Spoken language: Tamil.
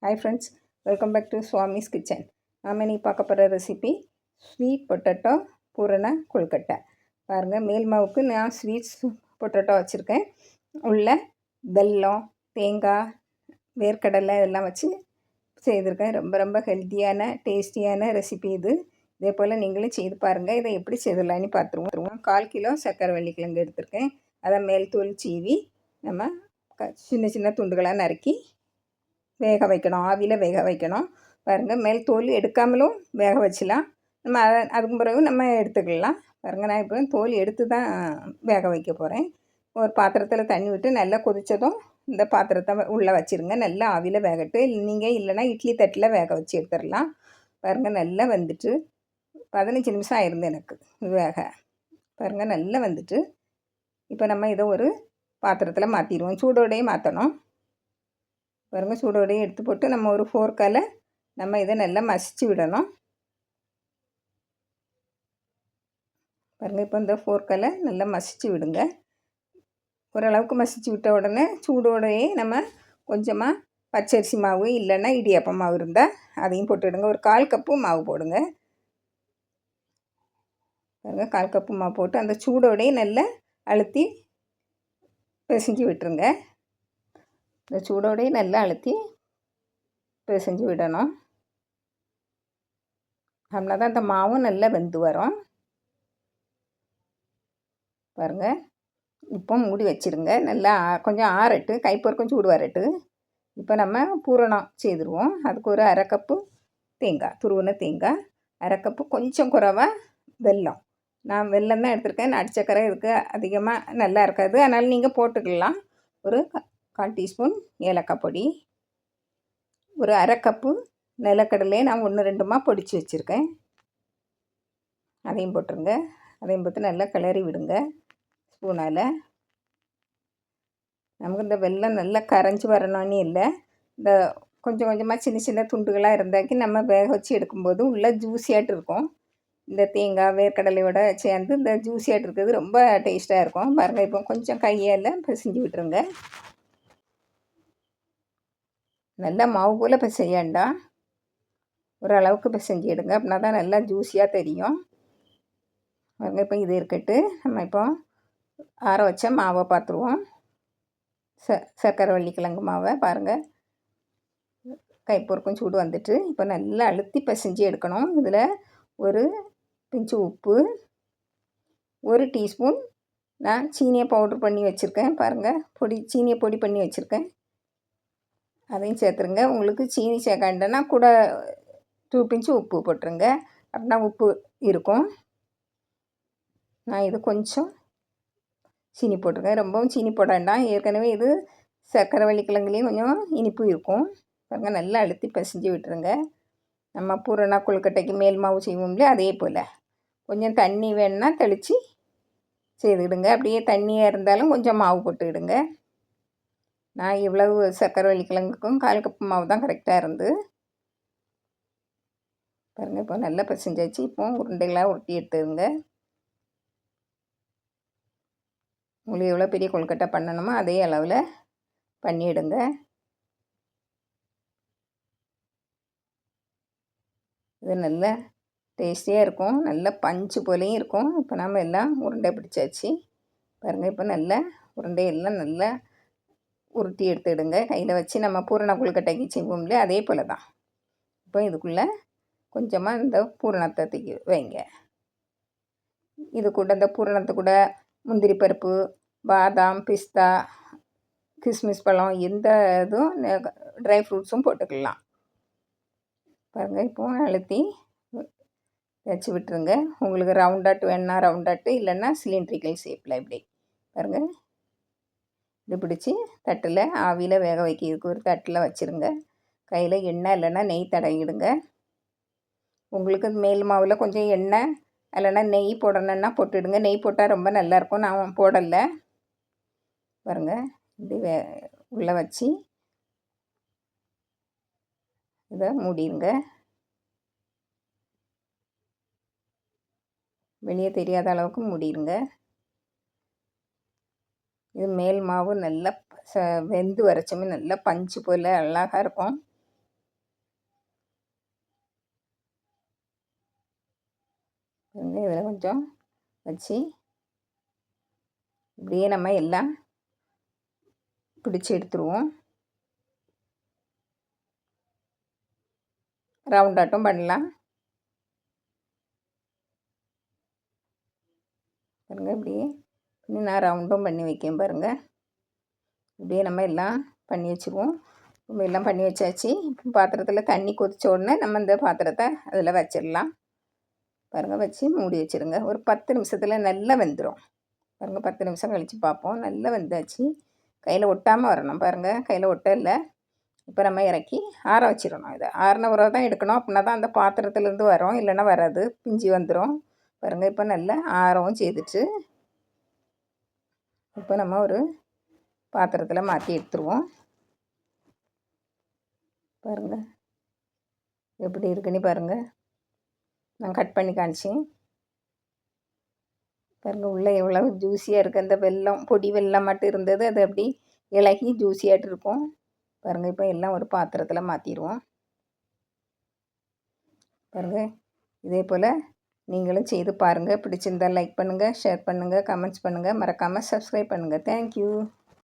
Hi friends, welcome back to Swami's kitchen. நாம் இன்னைக்கு பார்க்க போகிற ரெசிபி ஸ்வீட் பொட்டேட்டோ பூரண கொழுக்கட்டை. பாருங்கள், மேல் மாவுக்கு நான் ஸ்வீட் பொட்டேட்டோ வச்சுருக்கேன். உள்ள வெல்லம், தேங்காய், வேர்க்கடலை இதெல்லாம் வச்சு செய்திருக்கேன். ரொம்ப ரொம்ப ஹெல்த்தியான டேஸ்டியான ரெசிபி இது. இதே போல் நீங்களும் செய்து பாருங்கள். இதை எப்படி செய்திடலான்னு பார்த்துருவோம். 1/4 கிலோ சர்க்கரை வள்ளிக்கிழங்கு எடுத்திருக்கேன். அதை மேல் தோல் சீவி நம்ம சின்ன சின்ன துண்டுகளாக நறுக்கி வேக வைக்கணும். ஆவியில் வேக வைக்கணும். பாருங்கள், மேல் தோல் எடுக்காமலும் வேக வச்சிடலாம். நம்ம அதுக்கு பிறகு நம்ம எடுத்துக்கலாம். பாருங்கள், நான் இப்போ தோல் எடுத்து தான் வேக வைக்க போகிறேன். ஒரு பாத்திரத்தில் தண்ணி விட்டு நல்லா கொதித்ததும் இந்த பாத்திரத்தை உள்ளே வச்சுருங்க. நல்லா ஆவியில் வேகட்டு. நீங்கள் இல்லைன்னா இட்லி தட்டில் வேக வச்சு எடுத்துடலாம். பாருங்கள், நல்லா வந்துட்டு 15 நிமிஷம் ஆயிருந்து எனக்கு வேக. பாருங்கள், நல்லா வந்துட்டு இப்போ நம்ம இதை ஒரு பாத்திரத்தில் மாற்றிடுவோம். சூடோடையே மாற்றணும். பாருங்கள், சூடோடையே எடுத்து போட்டு நம்ம ஒரு ஃபோர்க்கால் நம்ம இதை நல்லா மசிச்சு விடணும். பாருங்கள், இப்போ இந்த ஃபோர்க்கால் நல்லா மசிச்சு விடுங்க. ஓரளவுக்கு மசிச்சு விட்ட உடனே சூடோடையே நம்ம கொஞ்சமாக பச்சரிசி மாவு இல்லைன்னா இடியாப்பம் மாவு இருந்தால் அதையும் போட்டுவிடுங்க. ஒரு 1/4 கப்பு மாவு போடுங்க. பாருங்கள், 1/4 கப்பு மாவு போட்டு அந்த சூடோடையே நல்லா அழுத்தி பிசைஞ்சு விட்டுருங்க. இந்த சூடோடையே நல்லா அழுத்தி பிசைஞ்சு விடணும். அப்படின்னா தான் அந்த மாவும் நல்லா வெந்து வரும். பாருங்கள், இப்போ மூடி வச்சுருங்க. நல்லா கொஞ்சம் ஆறட்டு, கைப்பொருக்கும் சூடு வரட்டு. இப்போ நம்ம பூரணம் செய்துருவோம். அதுக்கு ஒரு 1/2 கப்பு தேங்காய், துருவின தேங்காய், 1/2 கப்பு கொஞ்சம் குறைவாக வெல்லம். நான் வெல்லம் தான் எடுத்திருக்கேன். நாட்டு சக்கரை இதுக்கு அதிகமாக நல்லா இருக்காது, அதனால் நீங்கள் போட்டுக்கலாம். ஒரு 1/4 டீஸ்பூன் ஏலக்காய் பொடி, ஒரு 1/2 கப்பு நிலக்கடலையே நான் 1 2மா பொடிச்சு வச்சுருக்கேன். அதையும் போட்டுருங்க. அதையும் போட்டு நல்லா கிளறி விடுங்க ஸ்பூனால். நமக்கு இந்த வெல்லம் நல்லா கரைஞ்சி வரணும்னு இல்லை, இந்த கொஞ்சம் கொஞ்சமாக சின்ன சின்ன துண்டுகளாக இருந்தாக்கி நம்ம வேக வச்சு எடுக்கும்போது உள்ளே ஜூஸியாட்டு இருக்கும். இந்த தேங்காய் வேர்க்கடலையோட சேர்ந்து இந்த ஜூஸியாட்டு இருக்கிறது ரொம்ப டேஸ்ட்டாக இருக்கும். பாருங்கள், இப்போ கொஞ்சம் கையால் பிசைஞ்சு விட்டுருங்க. நல்லா மாவு போல் இப்போ செய்யண்டா, ஓரளவுக்கு பிசைஞ்சு எடுங்க. அப்படின்னா தான் நல்லா ஜூஸியாக தெரியும். பாருங்கள், இப்போ இது இருக்கட்டு. நம்ம இப்போ ஆற வச்ச மாவை பார்த்துருவோம். சர்க்கரை வள்ளிக்கிழங்கு மாவை பாருங்கள், கைப்பொருக்கும் சூடு வந்துட்டு இப்போ நல்லா அழுத்தி பிசைஞ்சு எடுக்கணும். இதில் ஒரு பிஞ்சு உப்பு, 1 டீஸ்பூன் நான் சீனியை பவுட்ரு பண்ணி வச்சுருக்கேன். பாருங்கள், சீனியை பொடி பண்ணி வச்சுருக்கேன். அதையும் சேர்த்துருங்க. உங்களுக்கு சீனி சேர்க்காண்டனா கூட 2 பிஞ்சு உப்பு போட்டுருங்க. அப்படின்னா உப்பு இருக்கும். நான் இது கொஞ்சம் சீனி போட்டிருக்கேன். ரொம்பவும் சீனி போட வேண்டாம். ஏற்கனவே இது சர்க்கரை வள்ளிக்கிழங்குலேயும் கொஞ்சம் இனிப்பு இருக்கும். பாருங்கள், நல்லா அழுத்தி பிசைஞ்சு விட்டுருங்க. நம்ம பூரணா கொழுக்கட்டைக்கு மேல் மாவு செய்வோம் இல்லையா, அதே போல் கொஞ்சம் தண்ணி வேணுன்னா தெளித்து செய்துவிடுங்க. அப்படியே தண்ணியாக இருந்தாலும் கொஞ்சம் மாவு போட்டுவிடுங்க. நான் இவ்வளவு சர்க்கரை வள்ளிக்கிழங்குக்கும் 1/4 கப்பு மாவு தான் கரெக்டாக இருந்து. பாருங்கள், இப்போ நல்லா பிசைஞ்சாச்சு. இப்போ உருண்டைகளாக உருட்டி எடுத்துடுங்க. உங்களுக்கு எவ்வளோ பெரிய கொழுக்கட்டை பண்ணணுமோ அதே அளவில் பண்ணிவிடுங்க. இது நல்ல டேஸ்டியாக இருக்கும், நல்ல பஞ்சு போலேயும் இருக்கும். இப்போ நம்ம எல்லாம் உருண்டை பிடிச்சாச்சு. பாருங்கள், இப்போ நல்லா உருண்டையெல்லாம் நல்லா உருட்டி எடுத்துடுங்க. கையில் வச்சு நம்ம பூரண கொழுக்கட்டைக்கு செய்வோம் இல்லையா, அதே போல் தான். இப்போ இதுக்குள்ளே கொஞ்சமாக இந்த பூரணத்தை தூக்கி வைங்க. இது கூட இந்த பூரணத்து கூட முந்திரி பருப்பு, பாதாம், பிஸ்தா, கிஸ்மிஸ் பழம், எந்த இதுவும் ட்ரை ஃப்ரூட்ஸும் போட்டுக்கலாம். பாருங்கள், இப்போ அழுத்தி வச்சு விட்டுருங்க. உங்களுக்கு ரவுண்டாட்டு வேணுன்னா ரவுண்டாட்டு, இல்லைன்னா சிலிண்ட்ரிக்கல் ஷேப்பில் இப்படி பாருங்கள். இது பிடிச்சி தட்டில் ஆவியில் வேக வைக்கிறதுக்கு ஒரு தட்டில் வச்சுருங்க. கையில் எண்ணெய் இல்லைன்னா நெய் தடவிடுங்க. உங்களுக்கு மேல் மாவில் கொஞ்சம் எண்ணெய் இல்லைன்னா நெய் போடணுன்னா போட்டுவிடுங்க. நெய் போட்டால் ரொம்ப நல்லாயிருக்கும். நான் போடலை. பாருங்கள், இப்படி உள்ளே வச்சு இதை மூடிடுங்க. வெளியே தெரியாத அளவுக்கு மூடிடுங்க. இது மேல் மாவு நல்லா வெந்து வரைச்சோமே நல்லா பஞ்சு போல் அழகாக இருக்கும். இதில் கொஞ்சம் வச்சு இப்படியே நம்ம எல்லாம் பிடிச்சி எடுத்துருவோம். ரவுண்டாட்டும் பண்ணலாம். பாருங்கள் இப்படியே இன்னும் நான் ரவுண்டும் பண்ணி வைக்கேன் பாருங்கள். இப்படியே நம்ம எல்லாம் பண்ணி வச்சுருவோம். நம்ம எல்லாம் பண்ணி வச்சாச்சு. பாத்திரத்தில் தண்ணி கொதித்த உடனே நம்ம இந்த பாத்திரத்தை அதில் வச்சிடலாம். பாருங்கள் வச்சு மூடி வச்சுருங்க. ஒரு 10 நிமிஷத்தில் நல்லா வெந்துடும். பாருங்கள் 10 நிமிஷம் கழித்து பார்ப்போம். நல்லா வெந்தாச்சு. கையில் ஒட்டாமல் வரணும். பாருங்கள் கையில் ஒட்ட இல்லை. இப்போ நம்ம இறக்கி ஆற வச்சிடணும். இதை ஆறின உறவு தான் எடுக்கணும். அப்படின்னா தான் அந்த பாத்திரத்துலேருந்து வரும், இல்லைன்னா வராது, பிஞ்சு வந்துடும். பாருங்கள் இப்போ நல்லா ஆறவும் செய்துட்டு இப்போ நம்ம ஒரு பாத்திரத்தில் மாற்றி எடுத்துருவோம். பாருங்கள் எப்படி இருக்குன்னு பாருங்கள். நான் கட் பண்ணி காமிச்சேன். பாருங்கள் உள்ளே எவ்வளோ ஜூஸியாக இருக்குது. அந்த வெல்லம் பொடி வெல்லம் மட்டும் இருந்தது, அது அப்படி இலகி ஜூஸியாகிட்டு இருக்கும். பாருங்கள் இப்போ எல்லாம் ஒரு பாத்திரத்தில் மாற்றிடுவோம். பாருங்கள் இதே போல் நீங்களும் செய்து பாருங்கள். பிடிச்சிருந்தால் லைக் பண்ணுங்கள், ஷேர் பண்ணுங்கள், கமெண்ட்ஸ் பண்ணுங்கள், மறக்காமல் சப்ஸ்கிரைப் பண்ணுங்கள். தேங்க்யூ.